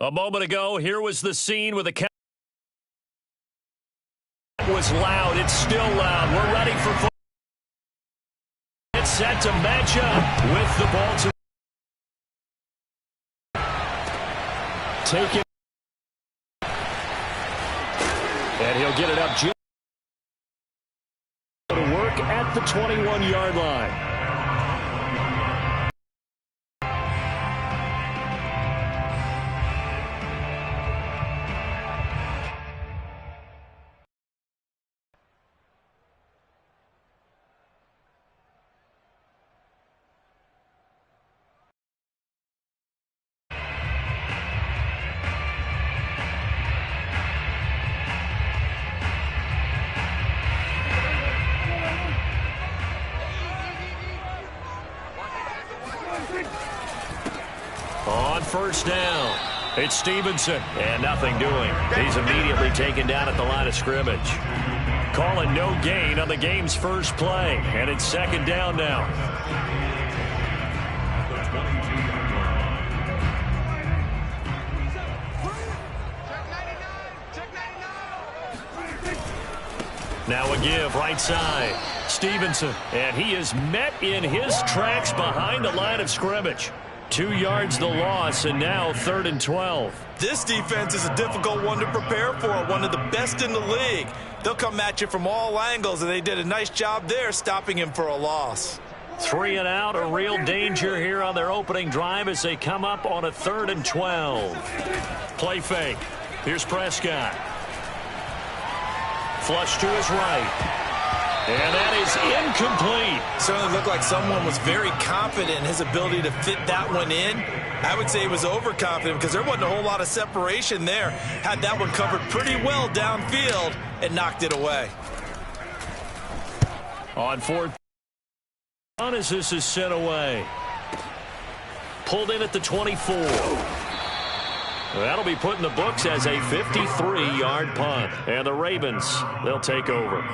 A moment ago, here was the scene with the count. It was loud. It's still loud. We're ready for football. It's set to match up with the ball to take it. And he'll get it up just to work at the 21-yard line. On first down, it's Stevenson, and nothing doing. He's immediately taken down at the line of scrimmage. Calling no gain on the game's first play, and it's second down now. Now a give right side. Stevenson, and he is met in his tracks behind the line of scrimmage. 2 yards the loss, and now 3rd and 12. This defense is a difficult one to prepare for, one of the best in the league. They'll come at you from all angles, and they did a nice job there stopping him for a loss. 3 and out, a real danger here on their opening drive as they come up on a 3rd and 12. Play fake. Here's Prescott. Flush to his right. And that is incomplete. Certainly looked like someone was very confident in his ability to fit that one in. I would say he was overconfident because there wasn't a whole lot of separation there. Had that one covered pretty well downfield and knocked it away. On 4th down as this is sent away. Pulled in at the 24. That'll be put in the books as a 53-yard punt. And the Ravens, they'll take over.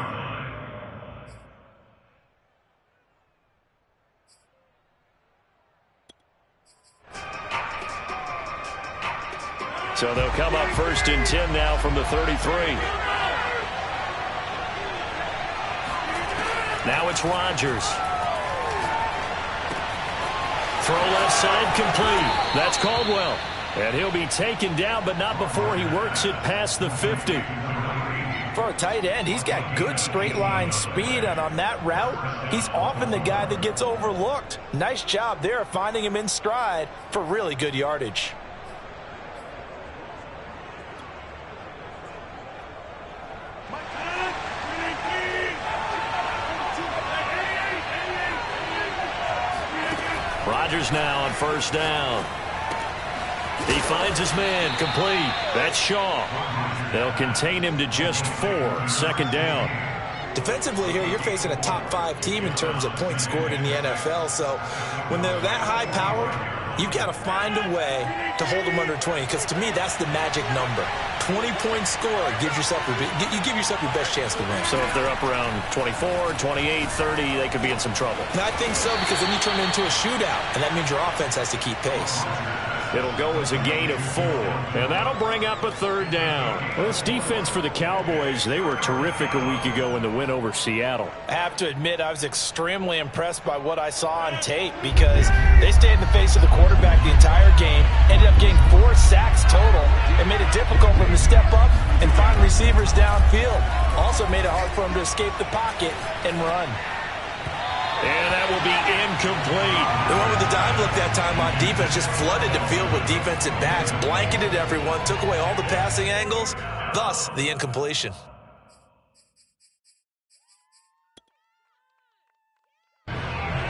So they'll come up 1st and 10 now from the 33. Now it's Rodgers. Throw left side complete. That's Caldwell. And he'll be taken down, but not before he works it past the 50. For a tight end, he's got good straight line speed, and on that route, he's often the guy that gets overlooked. Nice job there finding him in stride for really good yardage. Rodgers now on 1st down. He finds his man complete. That's Shaw. They'll contain him to just 4. 2nd down. Defensively here, you're facing a top 5 team in terms of points scored in the NFL. So when they're that high powered, you've got to find a way to hold them under 20. Because to me, that's the magic number. 20-point score gives yourself you give yourself your best chance to win. So if they're up around 24, 28, 30, they could be in some trouble. And I think so, because then you turn it into a shootout, and that means your offense has to keep pace. It'll go as a gain of 4, and that'll bring up a 3rd down. Well, this defense for the Cowboys, they were terrific a week ago in the win over Seattle. I have to admit, I was extremely impressed by what I saw on tape because they stayed in the face of the quarterback the entire game, ended up getting 4 sacks total, and made it difficult for him to step up and find receivers downfield. Also made it hard for him to escape the pocket and run. And that will be incomplete. The one with the dive look that time on defense just flooded the field with defensive backs, blanketed everyone, took away all the passing angles, thus the incompletion.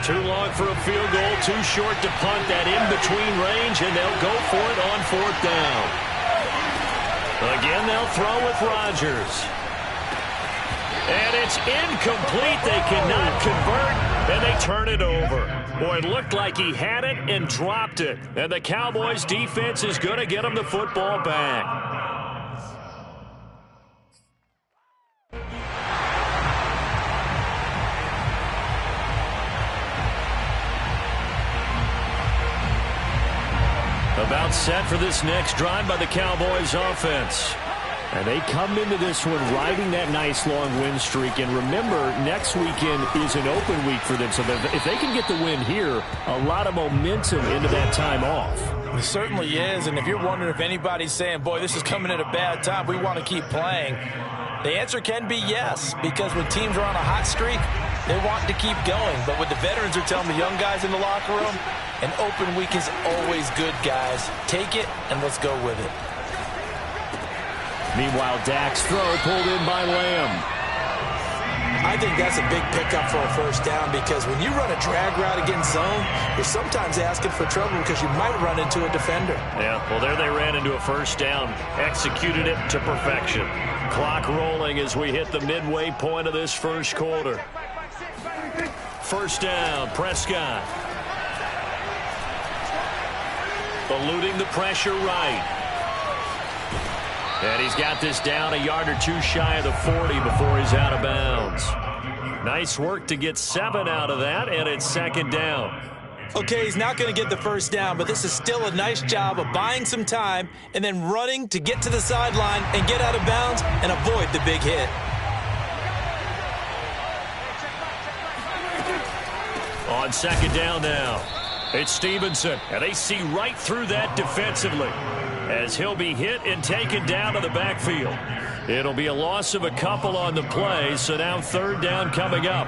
Too long for a field goal, too short to punt that in-between range, and they'll go for it on 4th down. Again, they'll throw with Rodgers. And it's incomplete. They cannot convert, and they turn it over. Boy, it looked like he had it and dropped it. And the Cowboys' defense is going to get him the football back. About set for this next drive by the Cowboys offense. And they come into this one riding that nice long win streak. And remember, next weekend is an open week for them. So if they can get the win here, a lot of momentum into that time off. It certainly is. And if you're wondering if anybody's saying, boy, this is coming at a bad time, we want to keep playing, the answer can be yes. Because when teams are on a hot streak, they want to keep going. But what the veterans are telling the young guys in the locker room, an open week is always good, guys. Take it and let's go with it. Meanwhile, Dak's throw pulled in by Lamb. I think that's a big pickup for a first down because when you run a drag route against zone, you're sometimes asking for trouble because you might run into a defender. Yeah, well, there they ran into a first down. Executed it to perfection. Clock rolling as we hit the midway point of this first quarter. First down, Prescott. Eluding the pressure right. And he's got this down a yard or two shy of the 40 before he's out of bounds. Nice work to get 7 out of that, and it's second down. Okay, he's not going to get the first down, but this is still a nice job of buying some time and then running to get to the sideline and get out of bounds and avoid the big hit. On second down now, it's Stevenson, and they see right through that defensively as he'll be hit and taken down to the backfield. It'll be a loss of a couple on the play, so now third down coming up.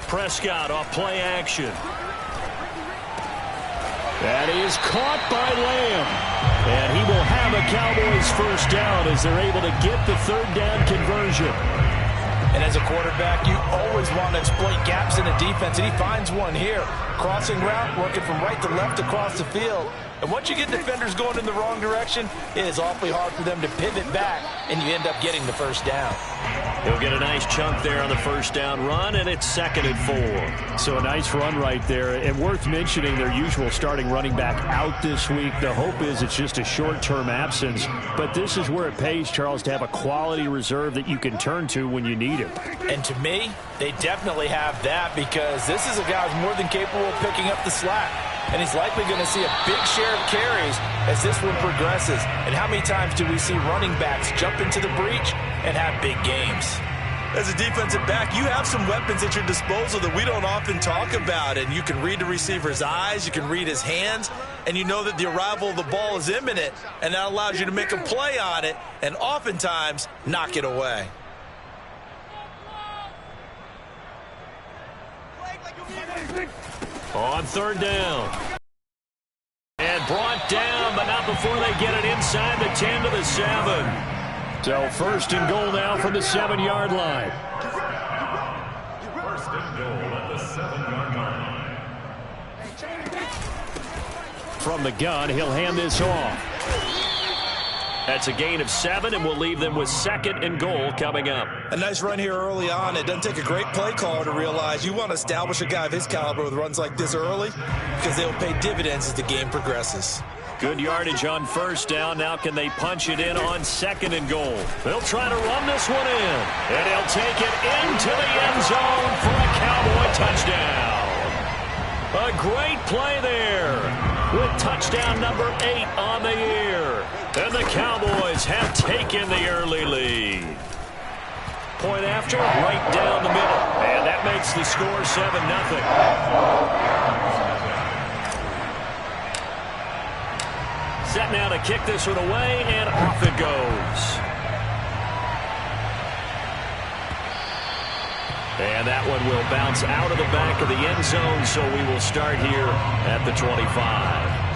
Prescott off play action. That is caught by Lamb. And he will have a Cowboys first down as they're able to get the third down conversion. And as a quarterback, you always want to exploit gaps in the defense, and he finds one here. Crossing route, working from right to left across the field. And once you get defenders going in the wrong direction, it is awfully hard for them to pivot back, and you end up getting the first down. He'll get a nice chunk there on the first down run, and it's 2nd and 4. So a nice run right there, and worth mentioning their usual starting running back out this week. The hope is it's just a short-term absence, but this is where it pays, Charles, to have a quality reserve that you can turn to when you need it. And to me, they definitely have that because this is a guy who's more than capable of picking up the slack. And he's likely going to see a big share of carries as this one progresses. And how many times do we see running backs jump into the breach and have big games? As a defensive back, you have some weapons at your disposal that we don't often talk about. And you can read the receiver's eyes, you can read his hands, and you know that the arrival of the ball is imminent. And that allows you to make a play on it and oftentimes knock it away. On third down. And brought down, but not before they get it inside the 10 to the 7. So first and goal now from the 7-yard line. First and goal at the 7-yard line. From the gun, he'll hand this off. That's a gain of 7, and we'll leave them with 2nd and goal coming up. A nice run here early on. It doesn't take a great play caller to realize you want to establish a guy of his caliber with runs like this early because they'll pay dividends as the game progresses. Good yardage on first down. Now can they punch it in on 2nd and goal? They'll try to run this one in, and they'll take it into the end zone for a Cowboy touchdown. A great play there with touchdown number 8 on the year. And the Cowboys have taken the early lead. Point after, right down the middle. And that makes the score 7-0. Set now to kick this one away, and off it goes. And that one will bounce out of the back of the end zone, so we will start here at the 25.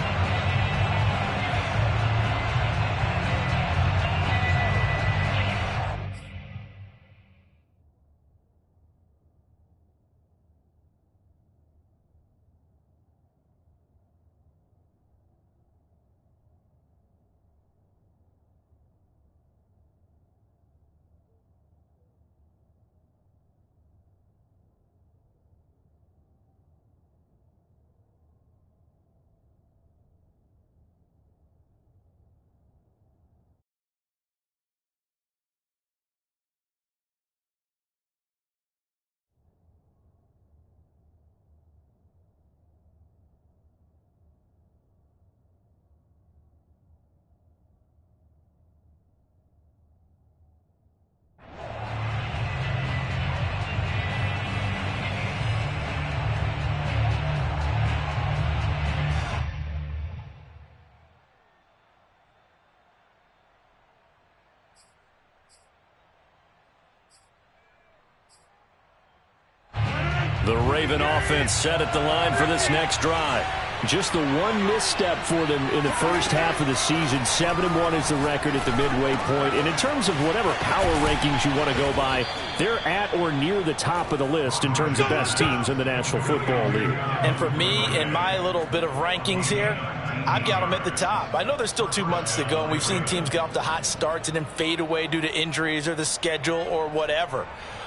The Raven offense set at the line for this next drive. Just the one misstep for them in the first half of the season. 7-1 is the record at the midway point. And in terms of whatever power rankings you want to go by, they're at or near the top of the list in terms of best teams in the National Football League. And for me, in my little bit of rankings here, I've got them at the top. I know there's still 2 months to go, and we've seen teams get off to hot starts and then fade away due to injuries or the schedule or whatever.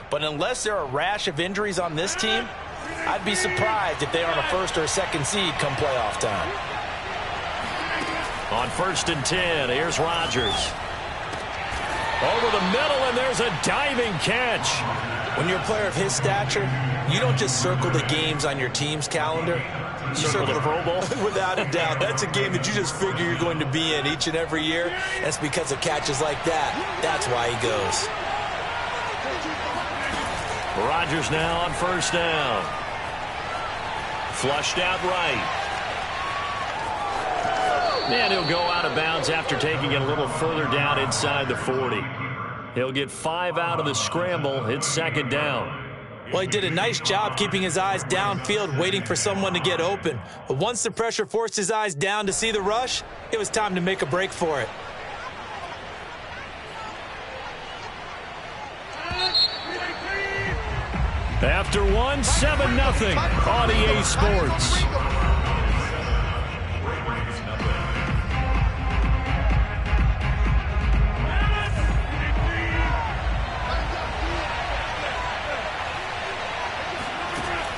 But unless there are a rash of injuries on this team, I'd be surprised if they are on a first or a second seed come playoff time. On 1st and 10, here's Rodgers. Over the middle, and there's a diving catch. When you're a player of his stature, you don't just circle the games on your team's calendar. You circle the Pro Bowl? Without a doubt. That's a game that you just figure you're going to be in each and every year. That's because of catches like that. That's why he goes. Rodgers now on 1st down. Flushed out right. And he'll go out of bounds after taking it a little further down inside the 40. He'll get 5 out of the scramble. It's 2nd down. Well, he did a nice job keeping his eyes downfield, waiting for someone to get open. But once the pressure forced his eyes down to see the rush, it was time to make a break for it. After 1, 7-0 on EA Sports.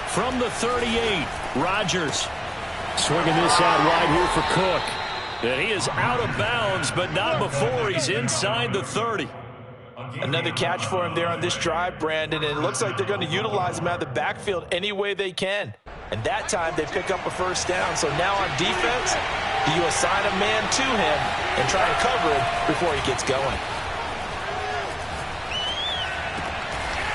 From the 38, Rodgers swinging this out wide here for Cook. And he is out of bounds, but not before he's inside the 30. Another catch for him there on this drive, Brandon, and it looks like they're going to utilize him out of the backfield any way they can. And that time they pick up a 1st down. So now on defense, do you assign a man to him and try and cover him before he gets going?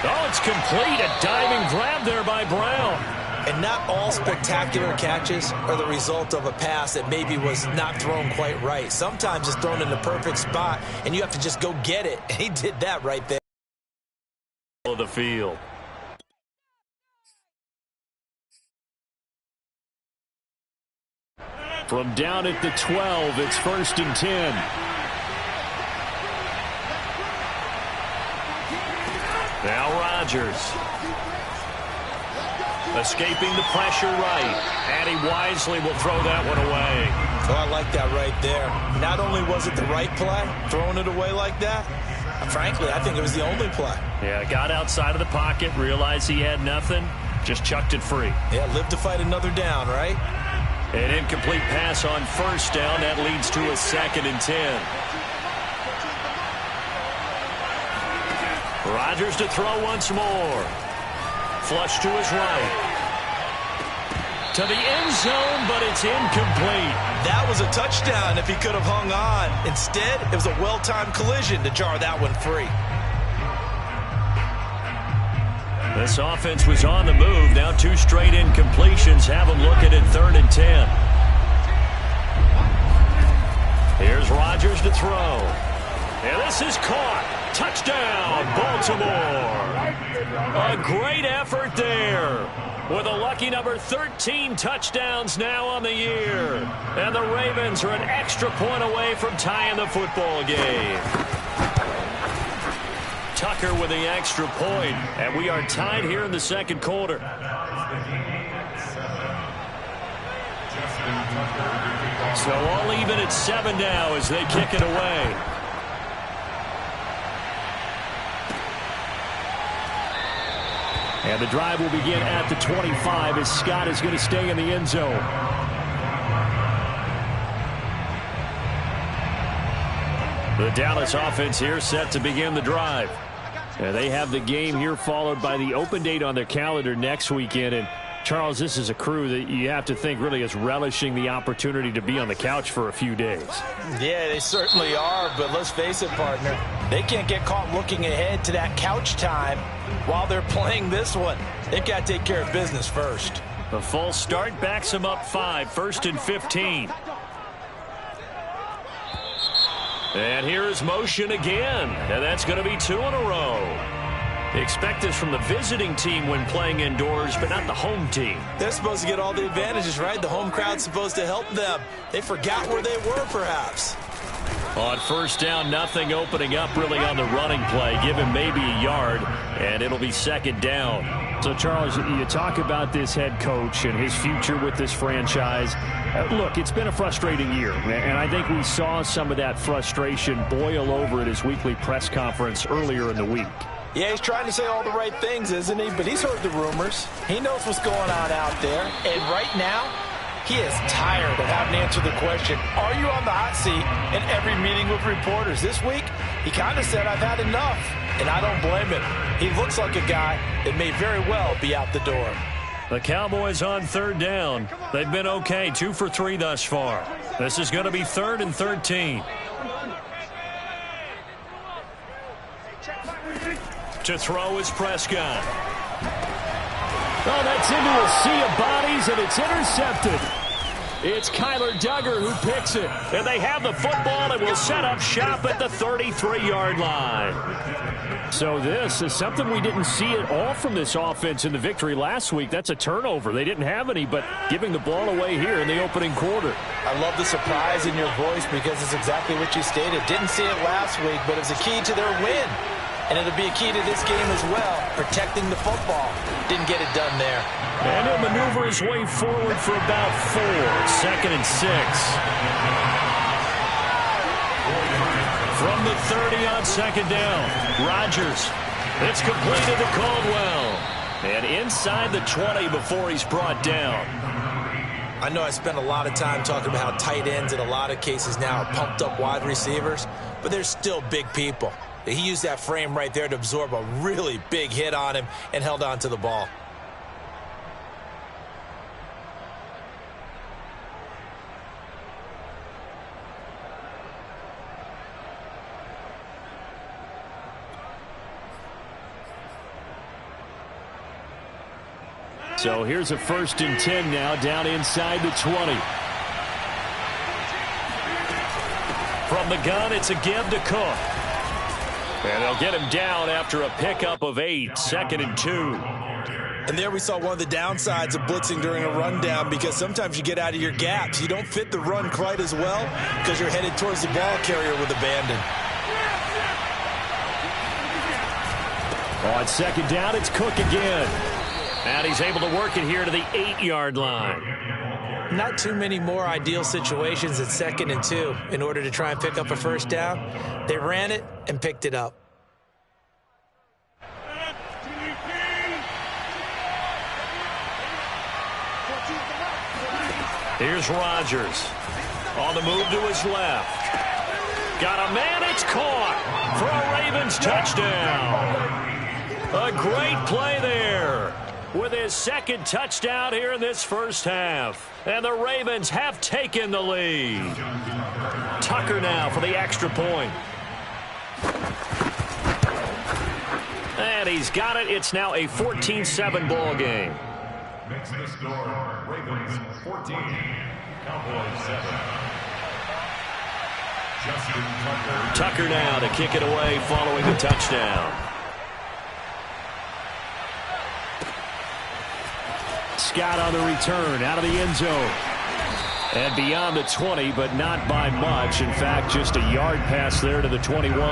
Oh, it's complete. A diving grab there by Brown. And not all spectacular catches are the result of a pass that maybe was not thrown quite right. Sometimes it's thrown in the perfect spot, and you have to just go get it. And he did that right there. Of the field. From down at the 12, it's 1st and 10. Now Rodgers. Escaping the pressure right. And he wisely will throw that one away. Oh, I like that right there. Not only was it the right play, throwing it away like that, frankly, I think it was the only play. Yeah, got outside of the pocket, realized he had nothing, just chucked it free. Yeah, live to fight another down, right? An incomplete pass on 1st down. That leads to a 2nd and 10. Rodgers to throw once more. Flush to his right. To the end zone, but it's incomplete. That was a touchdown if he could have hung on. Instead, it was a well-timed collision to jar that one free. This offense was on the move. Now 2 straight incompletions have them looking at 3rd and 10. Here's Rodgers to throw. And this is caught. Touchdown, Baltimore. A great effort there. With a lucky number 13 touchdowns now on the year. And the Ravens are an extra point away from tying the football game. Tucker with the extra point. And we are tied here in the 2nd quarter. So all even at 7 now as they kick it away. And the drive will begin at the 25 as Scott is going to stay in the end zone. The Dallas offense here set to begin the drive. And they have the game here followed by the open date on their calendar next weekend. And Charles, this is a crew that you have to think really is relishing the opportunity to be on the couch for a few days. Yeah, they certainly are, but let's face it, partner. They can't get caught looking ahead to that couch time while they're playing this one. They've got to take care of business first. A false start backs them up 5, 1st and 15. And here is motion again, and that's going to be 2 in a row. Expect this from the visiting team when playing indoors, but not the home team. They're supposed to get all the advantages, right? The home crowd's supposed to help them. They forgot where they were, perhaps. On first down, nothing opening up really on the running play. Give him maybe a yard, and it'll be second down. So, Charles, you talk about this head coach and his future with this franchise. Look, it's been a frustrating year, and I think we saw some of that frustration boil over at his weekly press conference earlier in the week. Yeah, he's trying to say all the right things, isn't he? But he's heard the rumors. He knows what's going on out there. And right now, he is tired of having to answer the question, are you on the hot seat in every meeting with reporters? This week, he kind of said, I've had enough. And I don't blame him. He looks like a guy that may very well be out the door. The Cowboys on third down. They've been okay, 2 for 3 thus far. This is going to be 3rd and 13. To throw is Prescott. Oh, that's into a sea of bodies, and it's intercepted. It's Kyler Duggar who picks it. And they have the football and will set up shop at the 33-yard line. So this is something we didn't see at all from this offense in the victory last week. That's a turnover. They didn't have any, but giving the ball away here in the opening quarter. I love the surprise in your voice because it's exactly what you stated. Didn't see it last week, but it's a key to their win. And it'll be a key to this game as well, protecting the football. Didn't get it done there. And he'll maneuver his way forward for about 4. 2nd and 6. From the 30 on 2nd down, Rodgers. It's completed to Caldwell. And inside the 20 before he's brought down. I know I spent a lot of time talking about how tight ends in a lot of cases now are pumped up wide receivers, but they're still big people. He used that frame right there to absorb a really big hit on him and held on to the ball. So here's a 1st and 10 now, down inside the 20. From the gun, it's a give to Cook. And they'll get him down after a pickup of 8, 2nd and 2. And there we saw one of the downsides of blitzing during a rundown because sometimes you get out of your gaps. You don't fit the run quite as well because you're headed towards the ball carrier with abandon. On 2nd down, it's Cook again. And he's able to work it here to the 8-yard line. Not too many more ideal situations at 2nd and 2 in order to try and pick up a 1st down. They ran it and picked it up. Here's Rodgers. On the move to his left. Got a man, it's caught for a Ravens touchdown. A great play there with his 2nd touchdown here in this first half. And the Ravens have taken the lead. Tucker now for the extra point. And he's got it. It's now a 14-7 ball game. Makes the score Ravens 14, Cowboys 7. Justin Tucker. Tucker now to kick it away following the touchdown. Scott on the return out of the end zone. And beyond the 20, but not by much. In fact, just a yard pass there to the 21.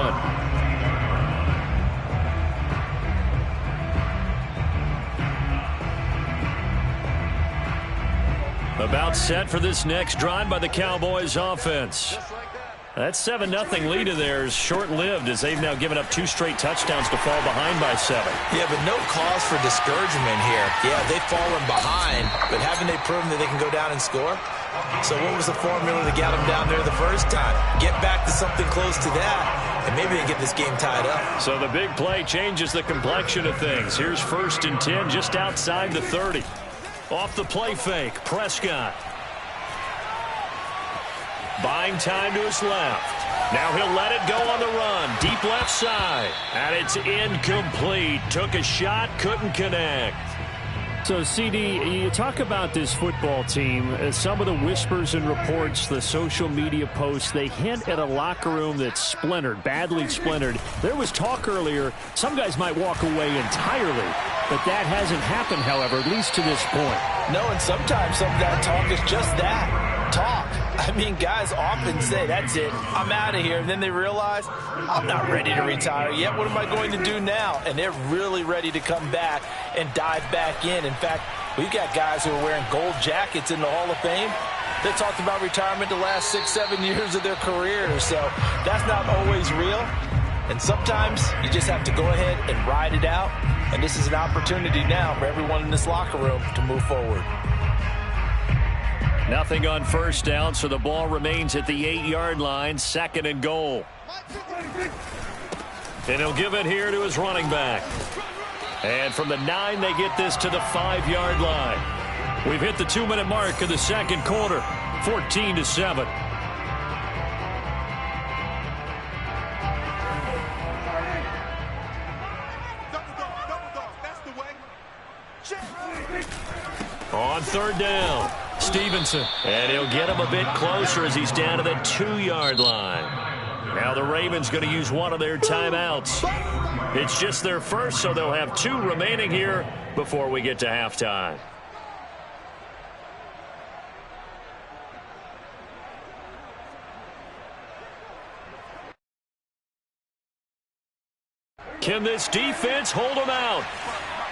About set for this next drive by the Cowboys offense. That 7-0 lead of theirs short-lived as they've now given up 2 straight touchdowns to fall behind by 7. Yeah, but no cause for discouragement here. Yeah, they've fallen behind, but haven't they proven that they can go down and score? So what was the formula that got them down there the first time? Get back to something close to that, and maybe they can get this game tied up. So the big play changes the complexion of things. Here's 1st and 10 just outside the 30. Off the play fake, Prescott. Buying time to his left. Now he'll let it go on the run. Deep left side. And it's incomplete. Took a shot, couldn't connect. So, CD, you talk about this football team. Some of the whispers and reports, the social media posts, they hint at a locker room that's splintered, badly splintered. There was talk earlier, some guys might walk away entirely, but that hasn't happened, however, at least to this point. No, and sometimes some of that talk is just that, talk. I mean, guys often say, that's it, I'm out of here. And then they realize, I'm not ready to retire yet. What am I going to do now? And they're really ready to come back and dive back in. In fact, we've got guys who are wearing gold jackets in the Hall of Fame that talked about retirement the last 6-7 years of their career. So that's not always real. And sometimes you just have to go ahead and ride it out. And this is an opportunity now for everyone in this locker room to move forward. Nothing on first down, so the ball remains at the 8-yard line, 2nd and goal. And he'll give it here to his running back. And from the 9, they get this to the 5-yard line. We've hit the 2-minute mark of the second quarter, 14-7. On 3rd down, Stevenson. And he'll get him a bit closer as he's down to the 2-yard line. Now the Ravens going to use one of their timeouts. It's just their first, so they'll have 2 remaining here before we get to halftime. Can this defense hold them out?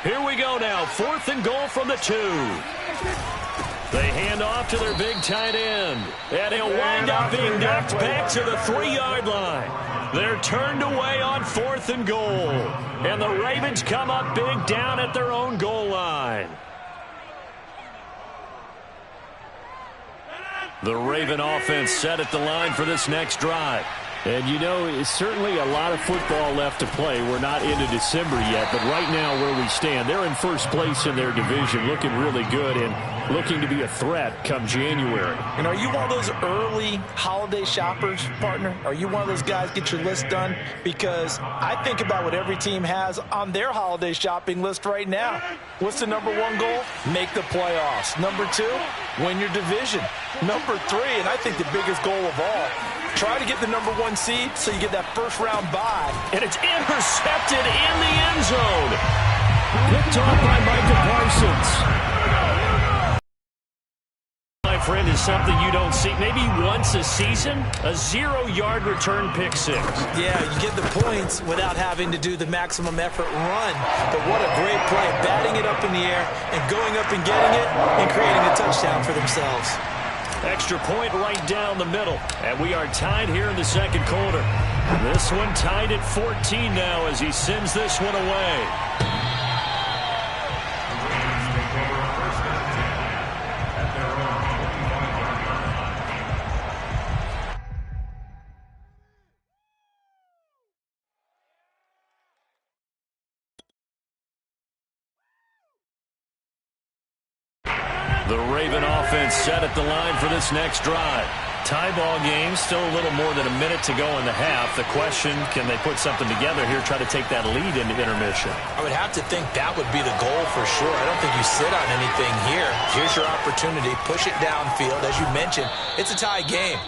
Here we go now, 4th and goal from the 2. They hand off to their big tight end. And he'll wind up being knocked back to the 3-yard line. They're turned away on 4th and goal. And the Ravens come up big down at their own goal line. The Raven offense set at the line for this next drive. And, you know, it's certainly a lot of football left to play. We're not into December yet, but right now where we stand, they're in first place in their division, looking really good and looking to be a threat come January. And are you one of those early holiday shoppers, partner? Are you one of those guys get your list done? Because I think about what every team has on their holiday shopping list right now. What's the number 1 goal? Make the playoffs. Number 2, win your division. Number 3, and I think the biggest goal of all, try to get the number 1 seed so you get that first-round bye. And it's intercepted in the end zone. Picked off by Micah Parsons. My friend, is something you don't see maybe once a season. A 0-yard return pick 6. Yeah, you get the points without having to do the maximum effort run. But what a great play, batting it up in the air and going up and getting it and creating a touchdown for themselves. Extra point right down the middle. And we are tied here in the second quarter. This one tied at 14 now as he sends this one away. The Raven offense set at the line for this next drive. Tie ball game, still a little more than a minute to go in the half. The question, can they put something together here, try to take that lead into intermission? I would have to think that would be the goal for sure. I don't think you sit on anything here. Here's your opportunity. Push it downfield. As you mentioned, it's a tie game.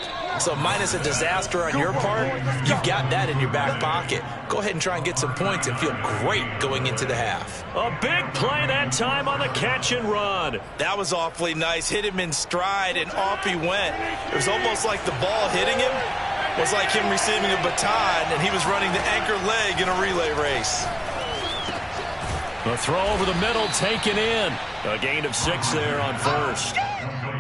So minus a disaster on your part, you've got that in your back pocket. Go ahead and try and get some points and feel great going into the half. A big play that time on the catch and run. That was awfully nice. Hit him in stride, and off he went. It was almost like the ball hitting him was like him receiving a baton, and he was running the anchor leg in a relay race. The throw over the middle, taken in. A gain of 6 there on first.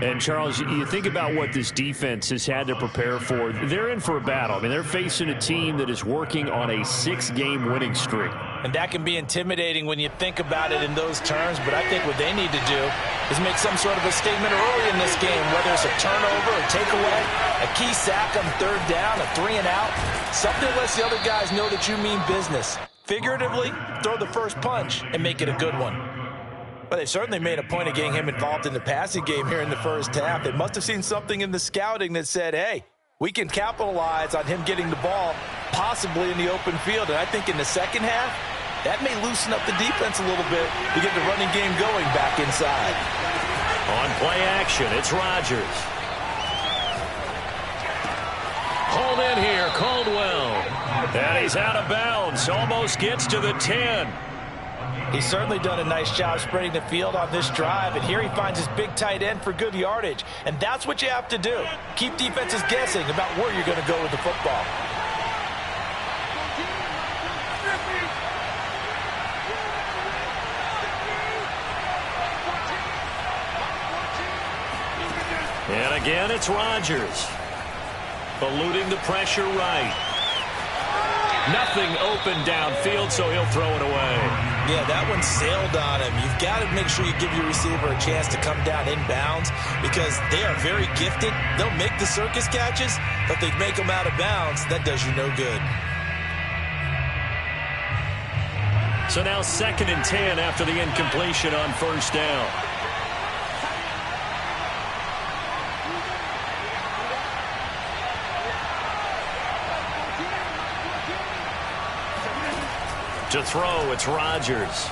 And, Charles, you think about what this defense has had to prepare for. They're in for a battle. I mean, they're facing a team that is working on a 6-game winning streak. And that can be intimidating when you think about it in those terms, but I think what they need to do is make some sort of a statement early in this game, whether it's a turnover, a takeaway, a key sack on 3rd down, a 3-and-out, something that lets the other guys know that you mean business. Figuratively, throw the first punch and make it a good one. But they certainly made a point of getting him involved in the passing game here in the first half. They must have seen something in the scouting that said, hey, we can capitalize on him getting the ball possibly in the open field. And I think in the second half, That may loosen up the defense a little bit to get the running game going back inside. On play action, it's Rodgers. Hauled in here, Caldwell. And he's out of bounds. Almost gets to the 10. He's certainly done a nice job spreading the field on this drive, and here he finds his big tight end for good yardage. And that's what you have to do. Keep defenses guessing about where you're going to go with the football. And again, it's Rodgers. Eluding the pressure right. Nothing open downfield, so he'll throw it away. Yeah, that one sailed on him. You've got to make sure you give your receiver a chance to come down inbounds because they are very gifted. They'll make the circus catches, but they make them out of bounds. That does you no good. So now 2nd and 10 after the incompletion on first down. To throw, it's Rodgers.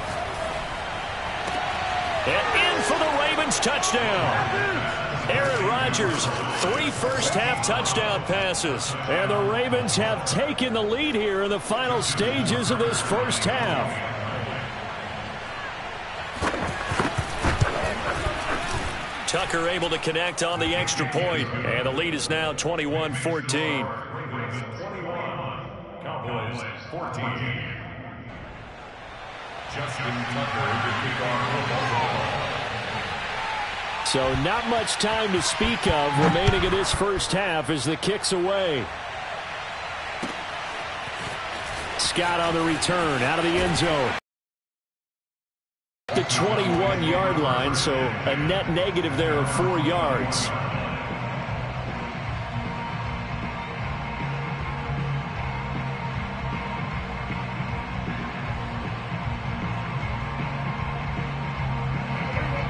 And in for the Ravens touchdown. Aaron Rodgers, 3 first-half touchdown passes. And the Ravens have taken the lead here in the final stages of this first half. Tucker able to connect on the extra point. And the lead is now 21-14. Ravens 21, Cowboys 14. Justin Tucker to kick off the ball. So not much time to speak of remaining in this first half as the kick's away. Scott on the return out of the end zone. The 21-yard line, so a net negative there of 4 yards.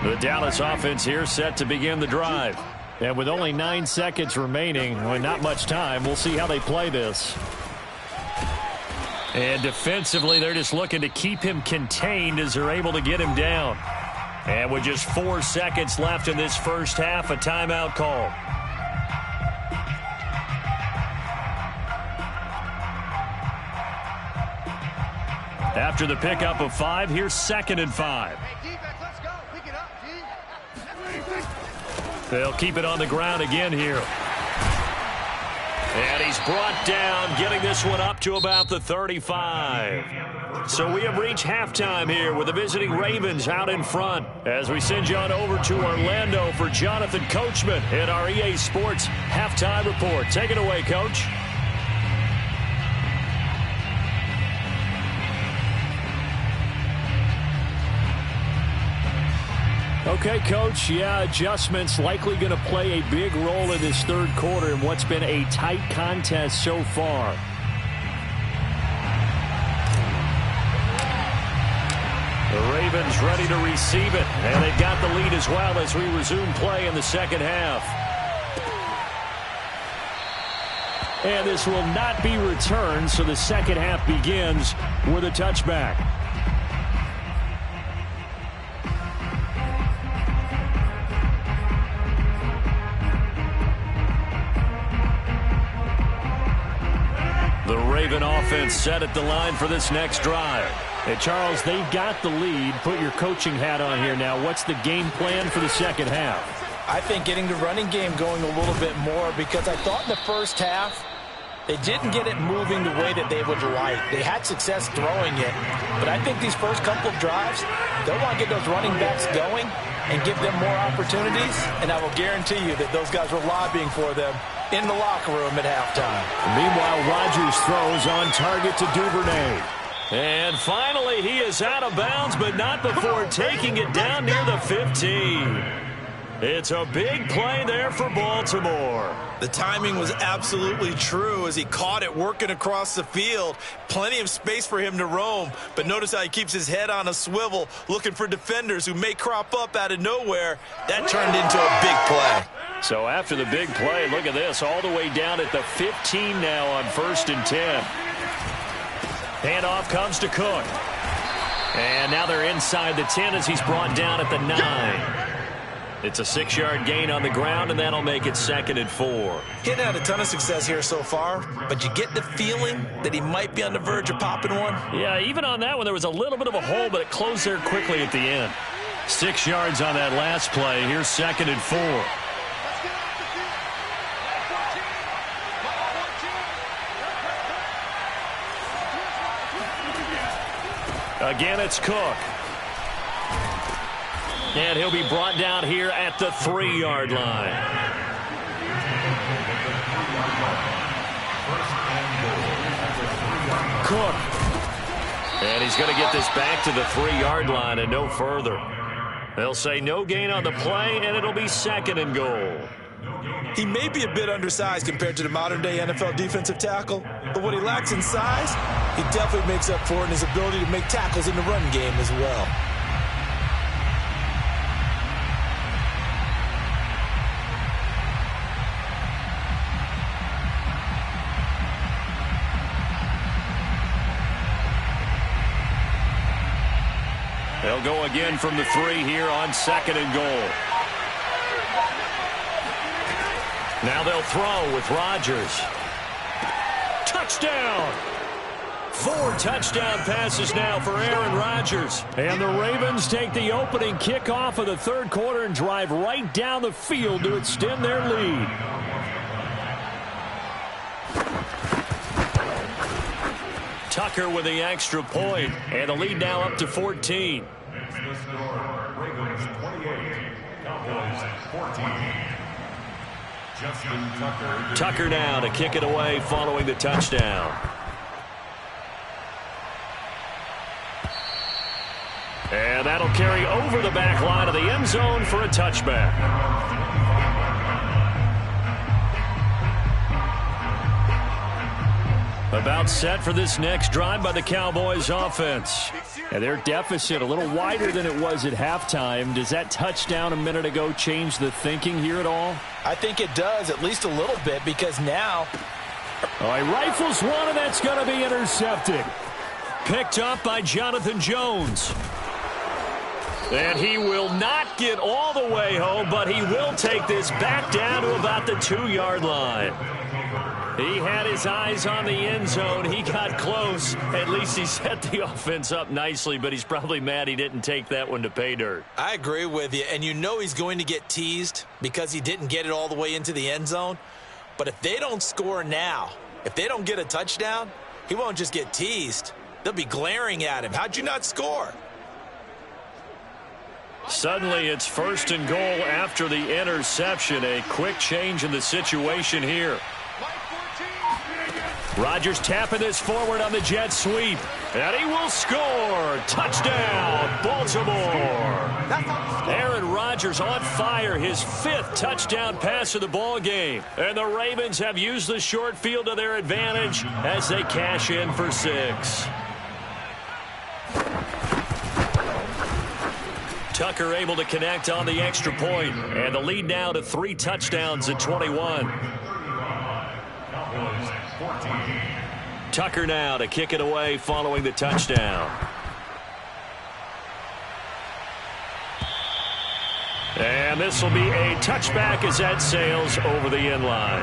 The Dallas offense here set to begin the drive. And with only 9 seconds remaining, well, not much time, we'll see how they play this. And defensively, they're just looking to keep him contained as they're able to get him down. And with just 4 seconds left in this first half, a timeout call. After the pickup of 5, here's 2nd and 5. They'll keep it on the ground again here. And he's brought down, getting this one up to about the 35. So we have reached halftime here with the visiting Ravens out in front. As we send you on over to Orlando for Jonathan Coachman in our EA Sports Halftime Report. Take it away, Coach. Okay, Coach, yeah, adjustments likely going to play a big role in this third quarter in what's been a tight contest so far. The Ravens ready to receive it, and they've got the lead as well as we resume play in the second half. And this will not be returned, so the second half begins with a touchback. The Raven offense set at the line for this next drive. And Charles, they've got the lead. Put your coaching hat on here now. What's the game plan for the second half? I think getting the running game going a little bit more because I thought in the first half they didn't get it moving the way that they would like. They had success throwing it, but I think these first couple of drives, they'll want to get those running backs going and give them more opportunities, and I will guarantee you that those guys were lobbying for them in the locker room at halftime. Meanwhile, Rodgers throws on target to Duvernay. And finally, he is out of bounds, but not before taking it down near the 15. It's a big play there for Baltimore. The timing was absolutely true as he caught it working across the field. Plenty of space for him to roam, but notice how he keeps his head on a swivel looking for defenders who may crop up out of nowhere. That turned into a big play. So after the big play, look at this, all the way down at the 15 now on 1st and 10. Handoff comes to Cook. And now they're inside the 10 as he's brought down at the 9. It's a 6-yard gain on the ground, and that'll make it 2nd and 4. He hadn't had a ton of success here so far, but you get the feeling that he might be on the verge of popping one. Yeah, even on that one, there was a little bit of a hole, but it closed there quickly at the end. 6 yards on that last play. Here's 2nd and 4. Again, it's Cook. And he'll be brought down here at the 3-yard line. Cook. And he's going to get this back to the 3-yard line and no further. They'll say no gain on the play, and it'll be 2nd and goal. He may be a bit undersized compared to the modern-day NFL defensive tackle, but what he lacks in size, he definitely makes up for it in his ability to make tackles in the run game as well. They'll go again from the 3 here on 2nd and goal. Now they'll throw with Rodgers. Touchdown! 4 touchdown passes now for Aaron Rodgers. And the Ravens take the opening kickoff of the 3rd quarter and drive right down the field to extend their lead. Tucker with the extra point, and the lead now up to 14. Ravens 28, Cowboys 14. Justin Tucker. Tucker now to kick it away following the touchdown. And that'll carry over the back line of the end zone for a touchback. About set for this next drive by the Cowboys offense. And their deficit a little wider than it was at halftime. Does that touchdown a minute ago change the thinking here at all? I think it does, at least a little bit, because now... All right, rifles one, and that's going to be intercepted. Picked up by Jonathan Jones. And he will not get all the way home, but he will take this back down to about the 2-yard line. He had his eyes on the end zone. He got close. At least he set the offense up nicely, but he's probably mad he didn't take that one to pay dirt. I agree with you, and you know he's going to get teased because he didn't get it all the way into the end zone. But if they don't score now, if they don't get a touchdown, he won't just get teased. They'll be glaring at him. How'd you not score? Suddenly it's 1st and goal after the interception. A quick change in the situation here. Rodgers tapping this forward on the jet sweep. And he will score. Touchdown, Baltimore. Aaron Rodgers on fire. His 5th touchdown pass of the ball game. And the Ravens have used the short field to their advantage as they cash in for 6. Tucker able to connect on the extra point. And the lead now to 3 touchdowns at 21. Tucker now to kick it away following the touchdown. And this will be a touchback as that sails over the end line.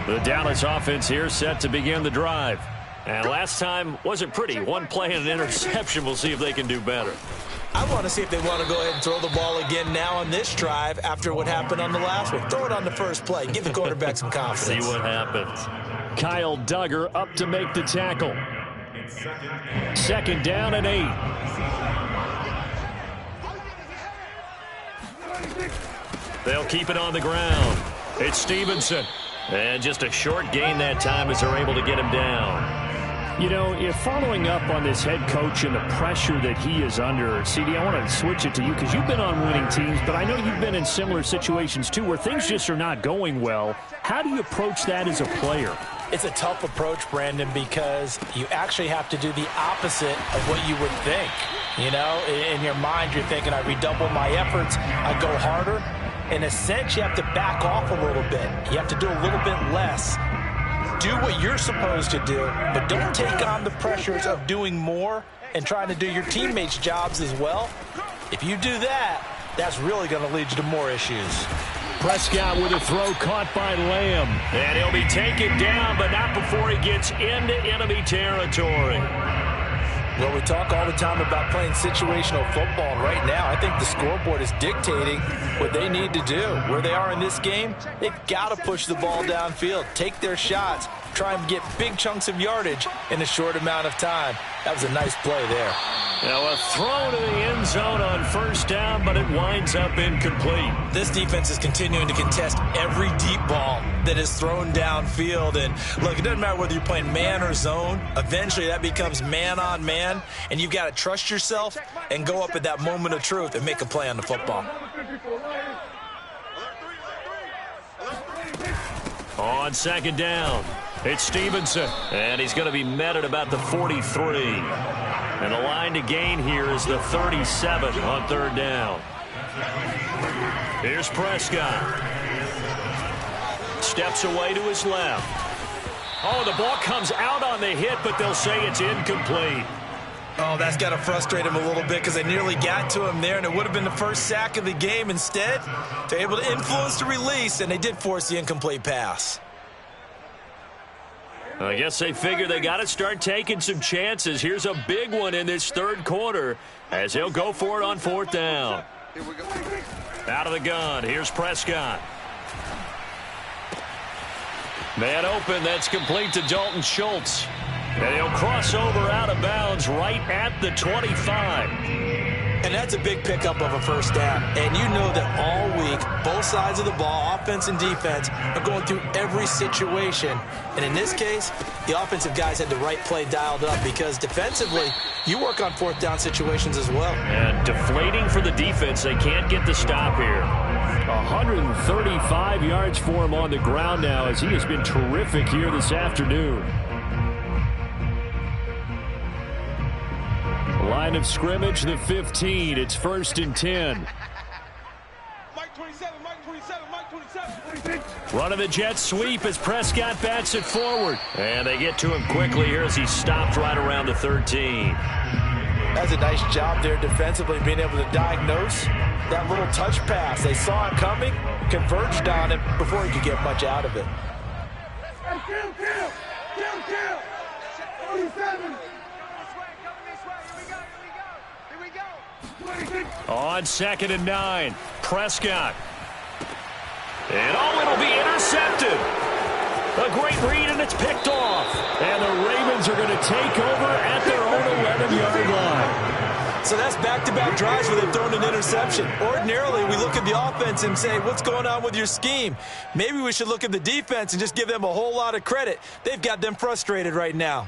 The Dallas offense here set to begin the drive. And last time wasn't pretty. 1 play and an interception. We'll see if they can do better. I want to see if they want to go ahead and throw the ball again now on this drive after what happened on the last one. Throw it on the first play. Give the quarterback some confidence. See what happens. Kyle Duggar up to make the tackle. 2nd down and 8. They'll keep it on the ground. It's Stevenson. And just a short gain that time as they're able to get him down. You know, if following up on this head coach and the pressure that he is under, CD, I want to switch it to you because you've been on winning teams, but I know you've been in similar situations too where things just are not going well. How do you approach that as a player? It's a tough approach, Brandon, because you actually have to do the opposite of what you would think. You know, in your mind, you're thinking, I redouble my efforts, I go harder. In a sense, you have to back off a little bit. You have to do a little bit less do what you're supposed to do, but don't take on the pressures of doing more and trying to do your teammates' jobs as well. If you do that, that's really going to lead you to more issues. Prescott with a throw caught by Lamb. And he'll be taken down, but not before he gets into enemy territory. Well, we talk all the time about playing situational football, and right now I think the scoreboard is dictating what they need to do. Where they are in this game, they've got to push the ball downfield, take their shots, try and get big chunks of yardage in a short amount of time. That was a nice play there. Now a throw to the end zone on first down, but it winds up incomplete. This defense is continuing to contest every deep ball that is thrown downfield. And look, it doesn't matter whether you're playing man or zone. Eventually that becomes man on man, and you've got to trust yourself and go up at that moment of truth and make a play on the football. On second down, it's Stevenson, and he's going to be met at about the 43. And the line to gain here is the 37 on third down. Here's Prescott. Steps away to his left. Oh, the ball comes out on the hit, but they'll say it's incomplete. Oh, that's got to frustrate him a little bit because they nearly got to him there, and it would have been the first sack of the game. Instead, they're able to influence the release, and they did force the incomplete pass. I guess they figure they got to start taking some chances. Here's a big one in this third quarter as he'll go for it on fourth down. Out of the gun, here's Prescott. Man open, that's complete to Dalton Schultz. And he'll cross over out of bounds right at the 25. And that's a big pickup of a first down. And you know that all week, both sides of the ball, offense and defense, are going through every situation. And in this case, the offensive guys had the right play dialed up because defensively, you work on fourth down situations as well. And deflating for the defense. They can't get the stop here. 135 yards for him on the ground now as he has been terrific here this afternoon. Line of scrimmage, the 15. It's 1st and 10. Mike 27, Mike 27, Mike 27. Running the jet sweep as Prescott bats it forward. And they get to him quickly here as he stopped right around the 13. That's a nice job there defensively, being able to diagnose that little touch pass. They saw it coming, converged on it before he could get much out of it. Kill. 47. On 2nd and 9, Prescott. And it'll be intercepted. A great read, and it's picked off. And the Ravens are going to take over at their own 11-yard line. So that's back-to-back drives where they've thrown an interception. Ordinarily, we look at the offense and say, what's going on with your scheme? Maybe we should look at the defense and just give them a whole lot of credit. They've got them frustrated right now.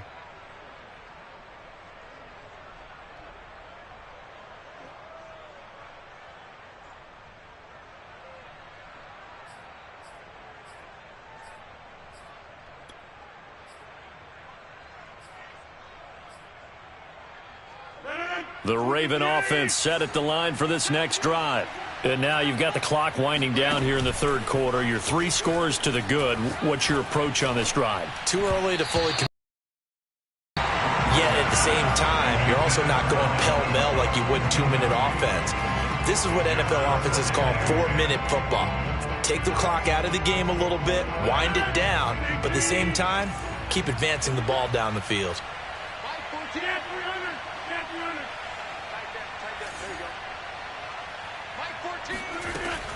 The Raven offense set at the line for this next drive. And now you've got the clock winding down here in the third quarter. Your 3 scores to the good. What's your approach on this drive? Too early to fully commit. Yet at the same time, you're also not going pell-mell like you would in 2-minute offense. This is what NFL offenses call 4-minute football. Take the clock out of the game a little bit, wind it down, but at the same time, keep advancing the ball down the field.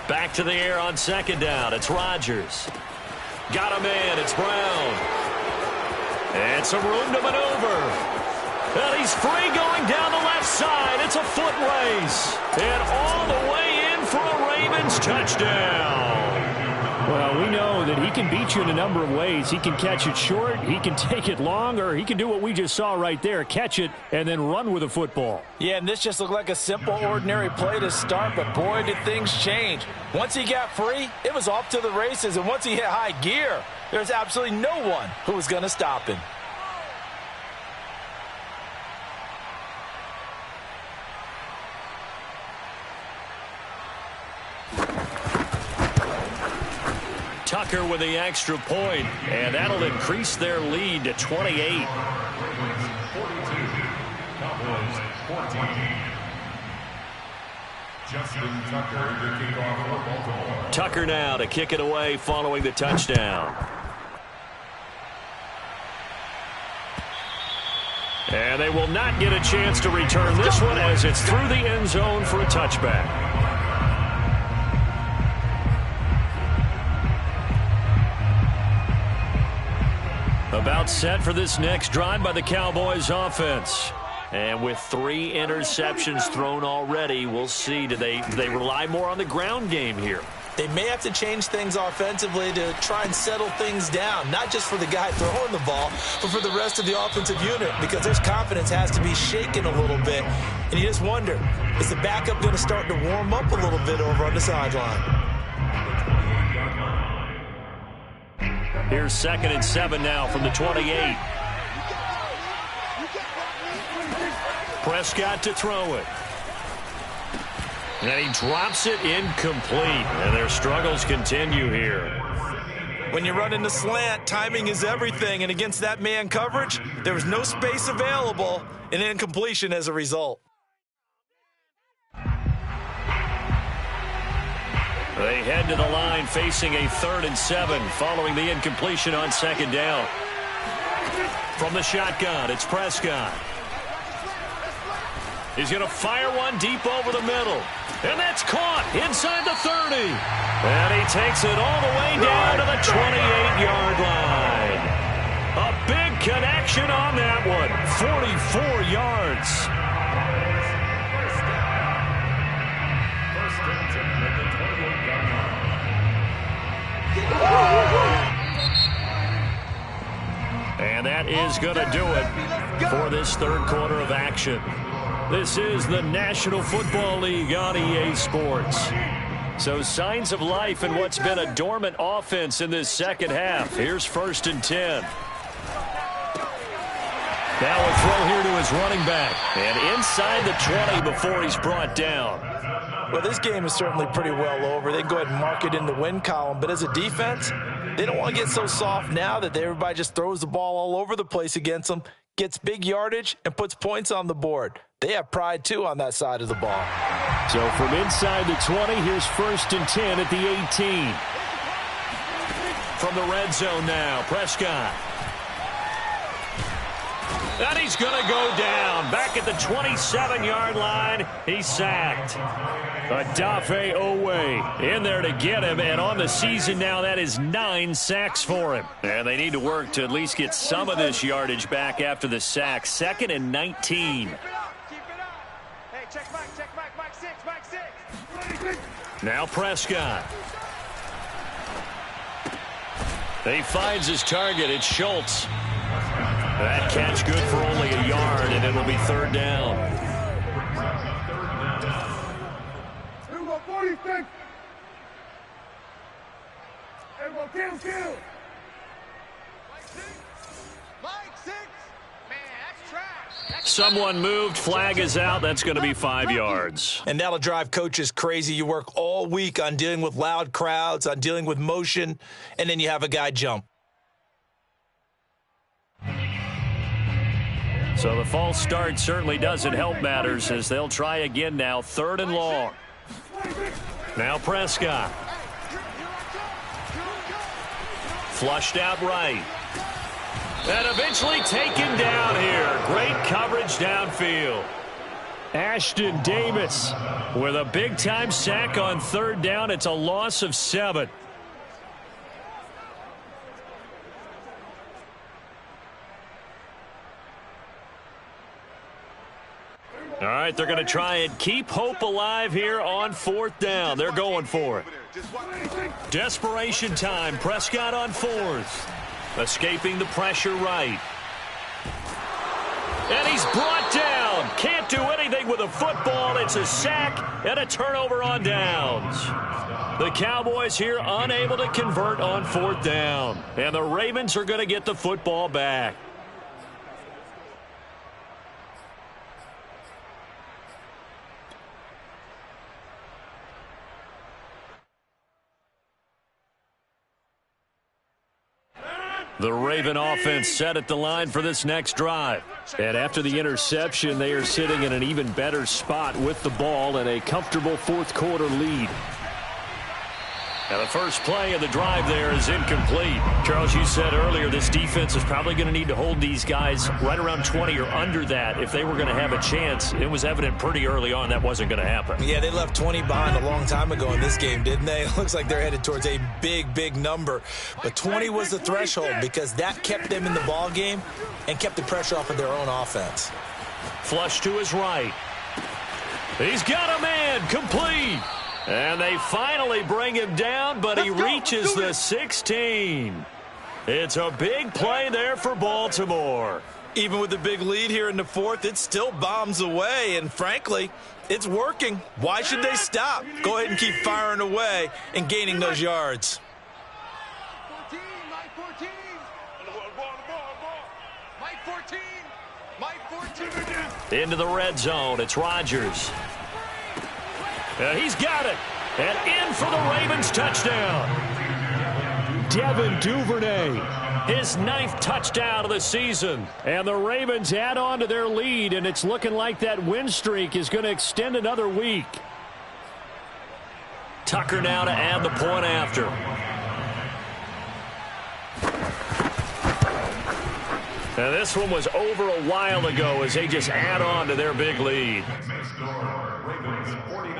Back to the air on 2nd down. It's Rodgers. Got a man. It's Brown. And some room to maneuver. And he's free going down the left side. It's a foot race. And all the way in for a Ravens touchdown. Well, we know that he can beat you in a number of ways. He can catch it short, he can take it long, or he can do what we just saw right there, catch it and then run with the football. Yeah, and this just looked like a simple, ordinary play to start, but boy, did things change. Once he got free, it was off to the races, and once he hit high gear, there's absolutely no one who was going to stop him. Tucker with the extra point, and that'll increase their lead to 28. Justin Tucker to kick off for Baltimore. Tucker now to kick it away following the touchdown. And they will not get a chance to return this one as it's through the end zone for a touchback. About set for this next drive by the Cowboys offense. And with 3 interceptions thrown already, we'll see. Do they rely more on the ground game here? They may have to change things offensively to try and settle things down, not just for the guy throwing the ball, but for the rest of the offensive unit, because their confidence has to be shaken a little bit. And you just wonder, is the backup going to start to warm up a little bit over on the sideline? Here's 2nd and 7 now from the 28. Prescott to throw it. And he drops it incomplete. And their struggles continue here. When you run into slant, timing is everything. And against that man coverage, there was no space available, and incompletion as a result. They head to the line facing a 3rd and 7 following the incompletion on 2nd down. From the shotgun, it's Prescott. He's going to fire one deep over the middle. And that's caught inside the 30. And he takes it all the way down to the 28-yard line. A big connection on that one. 44 yards. And that is going to do it for this 3rd quarter of action. This is the National Football League on EA Sports. So signs of life in what's been a dormant offense in this 2nd half. Here's 1st and 10. Now a throw here to his running back. And inside the 20 before he's brought down. Well, this game is certainly pretty well over. They can go ahead and mark it in the win column. But as a defense, they don't want to get so soft now that everybody just throws the ball all over the place against them, gets big yardage, and puts points on the board. They have pride, too, on that side of the ball. So from inside the 20, here's 1st and 10 at the 18. From the red zone now, Prescott. And he's going to go down. Back at the 27-yard line, he's sacked. Odafe Oweh in there to get him, and on the season now, that is 9 sacks for him. And they need to work to at least get some of this yardage back after the sack. 2nd and 19. Now Prescott. He finds his target. It's Schultz. That catch good for only a yard, and it'll be 3rd down. 46. Kill. Mike 6. Man, that's trash. Someone moved. Flag is out. That's going to be 5 yards. And that'll drive coaches crazy. You work all week on dealing with loud crowds, on dealing with motion, and then you have a guy jump. So the false start certainly doesn't help matters as they'll try again now. 3rd and long. Now Prescott. Flushed out right. And eventually taken down here. Great coverage downfield. Ashton Davis with a big-time sack on 3rd down. It's a loss of 7. All right, they're going to try and keep hope alive here on 4th down. They're going for it. Desperation time. Prescott on 4th. Escaping the pressure right. And he's brought down. Can't do anything with a football. It's a sack and a turnover on downs. The Cowboys here unable to convert on 4th down. And the Ravens are going to get the football back. The Raven offense set at the line for this next drive. And after the interception, they are sitting in an even better spot with the ball and a comfortable fourth quarter lead. Now the first play of the drive there is incomplete. Charles, you said earlier this defense is probably going to need to hold these guys right around 20 or under that if they were going to have a chance. It was evident pretty early on that wasn't going to happen. Yeah, they left 20 behind a long time ago in this game, didn't they? It looks like they're headed towards a big, big number. But 20 was the threshold because that kept them in the ball game and kept the pressure off of their own offense. Flush to his right. He's got a man, complete. And they finally bring him down, but he reaches the 16. It's a big play there for Baltimore. Even with the big lead here in the fourth, it still bombs away, and frankly, it's working. Why should they stop? Go ahead and keep firing away and gaining those yards. 14, Mike 14. Mike 14. Mike 14. Into the red zone, it's Rodgers. And he's got it. And in for the Ravens touchdown. Devin Duvernay, his 9th touchdown of the season. And the Ravens add on to their lead, and it's looking like that win streak is going to extend another week. Tucker now to add the point after. Now this one was over a while ago as they just add on to their big lead. Ravens 49,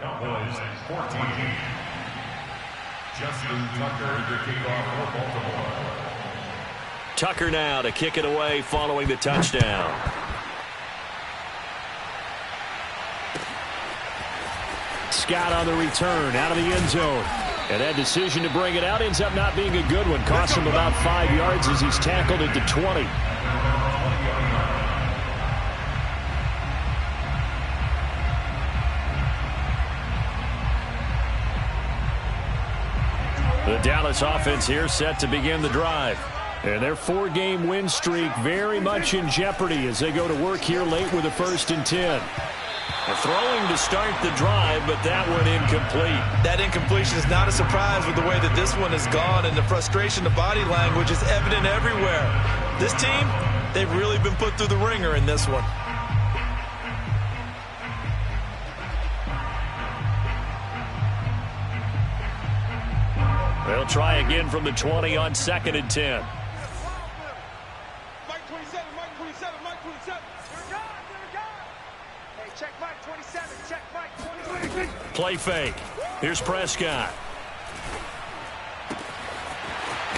Cowboys 14. Justin Tucker, the kickoff for Baltimore. Tucker now to kick it away following the touchdown. Scott on the return out of the end zone. And that decision to bring it out ends up not being a good one. Costs him about 5 yards as he's tackled at the 20. The Dallas offense here set to begin the drive. And their 4-game win streak very much in jeopardy as they go to work here late with a 1st and 10. A throwing to start the drive, but that one incomplete. That incompletion is not a surprise with the way that this one has gone, and the frustration, the body language is evident everywhere. This team, they've really been put through the ringer in this one. They'll try again from the 20 on 2nd and 10. Mike 27, Mike 27, Mike 27. Hey, check Mike 27, check Mike 27. Play fake. Here's Prescott.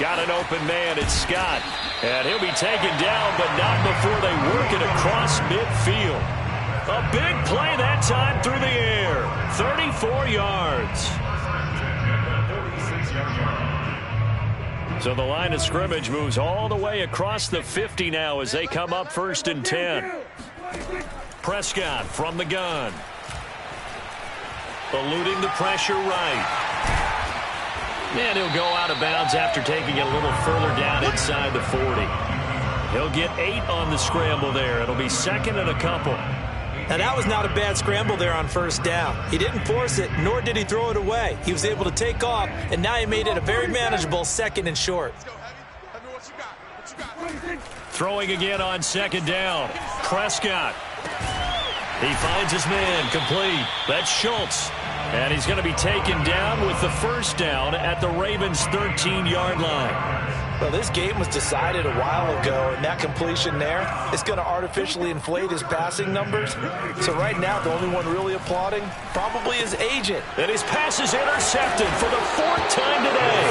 Got an open man, it's Scott. And he'll be taken down, but not before they work it across midfield. A big play that time through the air. 34 yards. So the line of scrimmage moves all the way across the 50 now as they come up 1st and 10. Prescott from the gun. Eluding the pressure right. And he'll go out of bounds after taking it a little further down inside the 40. He'll get 8 on the scramble there. It'll be 2nd and a couple. Now, that was not a bad scramble there on 1st down. He didn't force it, nor did he throw it away. He was able to take off, and now he made it a very manageable 2nd and short. Throwing again on 2nd down. Prescott. He finds his man, complete. That's Schultz. And he's going to be taken down with the 1st down at the Ravens' 13-yard line. Well, this game was decided a while ago, and that completion there is going to artificially inflate his passing numbers. So right now, the only one really applauding probably his agent. And his pass is intercepted for the 4th time today.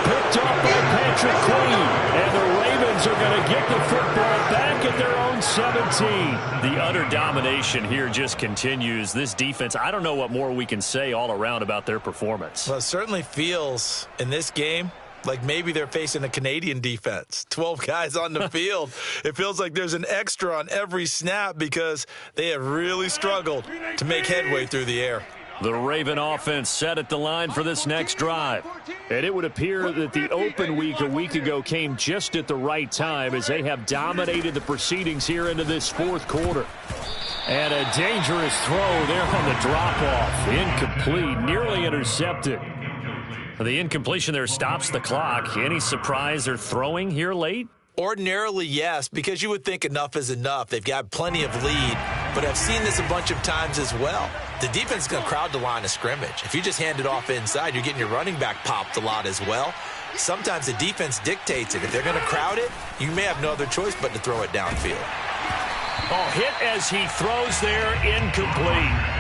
Picked off by Patrick Queen. And the Ravens are going to get the football back at their own 17. The utter domination here just continues. This defense, I don't know what more we can say all around about their performance. Well, it certainly feels in this game like maybe they're facing a Canadian defense. 12 guys on the field. It feels like there's an extra on every snap because they have really struggled to make headway through the air. The Raven offense set at the line for this next drive. And it would appear that the open week a week ago came just at the right time as they have dominated the proceedings here into this 4th quarter. And a dangerous throw there on the drop-off. Incomplete, nearly intercepted. The incompletion there stops the clock. Any surprise they're throwing here late? Ordinarily, yes, because you would think enough is enough. They've got plenty of lead, but I've seen this a bunch of times as well. The defense is going to crowd the line of scrimmage. If you just hand it off inside, you're getting your running back popped a lot as well. Sometimes the defense dictates it. If they're going to crowd it, you may have no other choice but to throw it downfield. Oh, hit as he throws there, incomplete.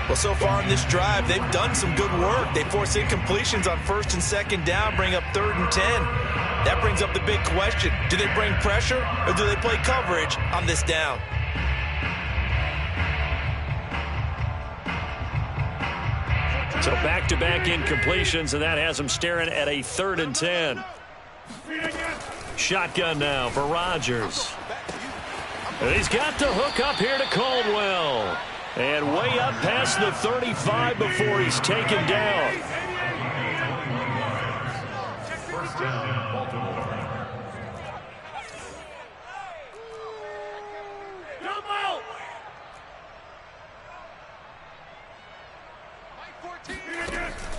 Well, so far in this drive, they've done some good work. They force incompletions on 1st and 2nd down, bring up 3rd and 10. That brings up the big question. Do they bring pressure or do they play coverage on this down? So back-to-back incompletions, and that has them staring at a 3rd and 10. Shotgun now for Rodgers. And he's got the hook up here to Caldwell. And way up past the 35 before he's taken down. First down, Baltimore.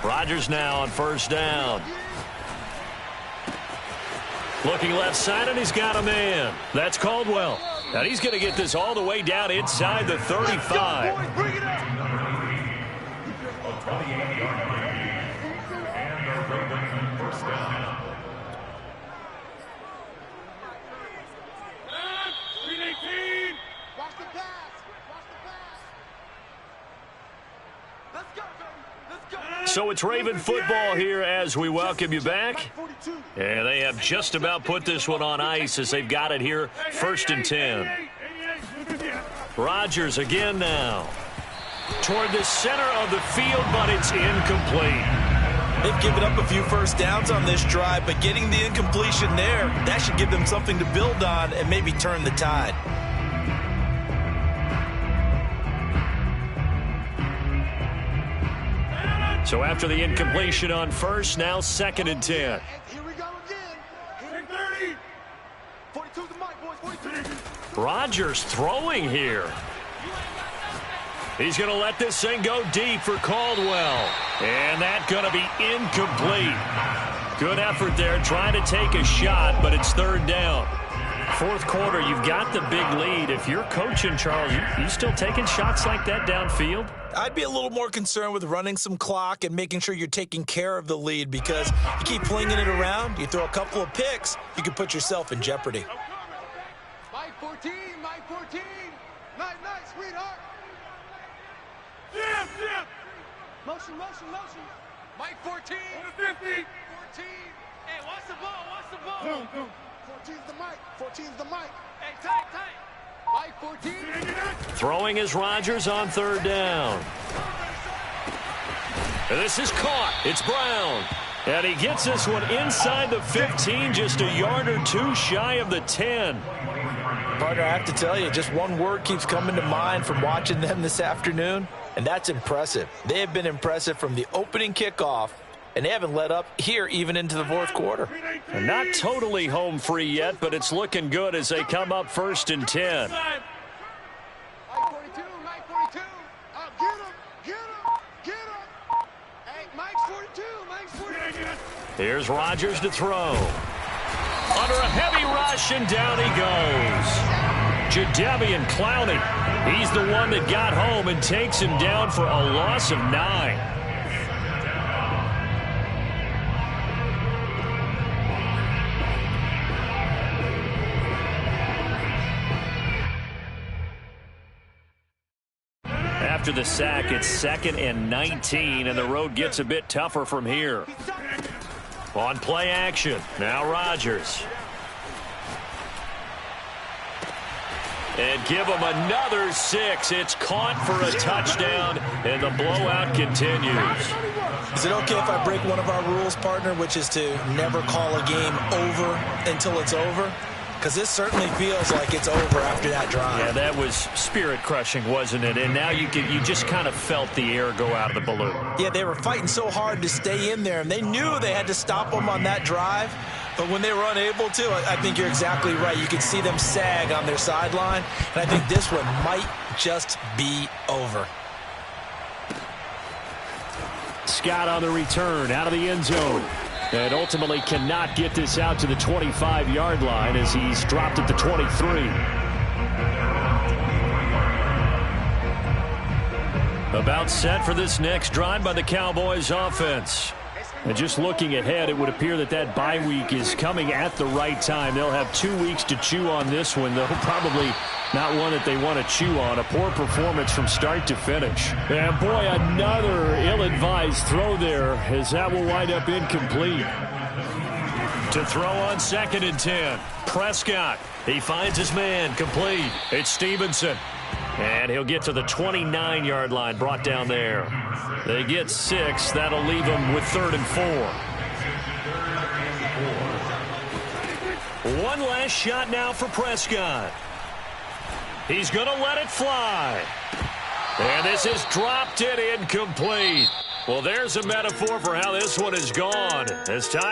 Rodgers now on 1st down. Looking left side, and he's got a man. That's Caldwell. And he's going to get this all the way down inside the 35. First down. Watch the pass. Watch the pass. Let's go, baby. Let's go. So it's Raven football here as we welcome you back. And they have just about put this one on ice as they've got it here, 1st and 10. Rodgers again now. Toward the center of the field, but it's incomplete. They've given up a few first downs on this drive, but getting the incompletion there, that should give them something to build on and maybe turn the tide. So after the incompletion on 1st, now 2nd and 10. Here we go again. Hit 30. 42 the mic, boys. 42. Rodgers throwing here. He's going to let this thing go deep for Caldwell. And that's going to be incomplete. Good effort there trying to take a shot, but it's 3rd down. 4th quarter, you've got the big lead. If you're coaching, Charles, you still taking shots like that downfield? I'd be a little more concerned with running some clock and making sure you're taking care of the lead, because you keep flinging it around, you throw a couple of picks, you can put yourself in jeopardy. Mike 14, Mike 14. Night, sweetheart. Jim. Motion. Mike 14. 50. 14. Hey, what's the ball? 14's the mic. 14's the mic. Hey, tight. Mike 14. Throwing is Rodgers on 3rd down. And this is caught. It's Brown. And he gets this one inside the 15, just a yard or two shy of the 10. Partner, I have to tell you, just one word keeps coming to mind from watching them this afternoon, and that's impressive. They have been impressive from the opening kickoff, and they haven't let up here even into the 4th quarter. And not totally home free yet, but it's looking good as they come up 1st and 10. Mike 42. Get him. Hey, Mike's 42. Here's Rodgers to throw. Under a heavy rush, and down he goes. Jadeveon Clowney. He's the one that got home and takes him down for a loss of 9. After the sack, it's 2nd and 19, and the road gets a bit tougher from here. On play action, now Rodgers. And give him another 6. It's caught for a touchdown, and the blowout continues. Is it okay if I break one of our rules, partner, which is to never call a game over until it's over? Because this certainly feels like it's over after that drive. Yeah, that was spirit-crushing, wasn't it? And now you just kind of felt the air go out of the balloon. Yeah, they were fighting so hard to stay in there, and they knew they had to stop them on that drive. But when they were unable to, I think you're exactly right. You could see them sag on their sideline, and I think this one might just be over. Prescott on the return out of the end zone. And ultimately cannot get this out to the 25-yard line as he's dropped at the 23. About set for this next drive by the Cowboys offense. And just looking ahead, it would appear that that bye week is coming at the right time. They'll have 2 weeks to chew on this one, though probably not one that they want to chew on. A poor performance from start to finish. And boy, another ill-advised throw there as that will wind up incomplete. To throw on 2nd and 10. Prescott. He finds his man complete. It's Stevenson. And he'll get to the 29-yard line, brought down there. They get 6. That'll leave them with 3rd and 4. One last shot now for Prescott. He's going to let it fly. And this is dropped and incomplete. Well, there's a metaphor for how this one has gone. As time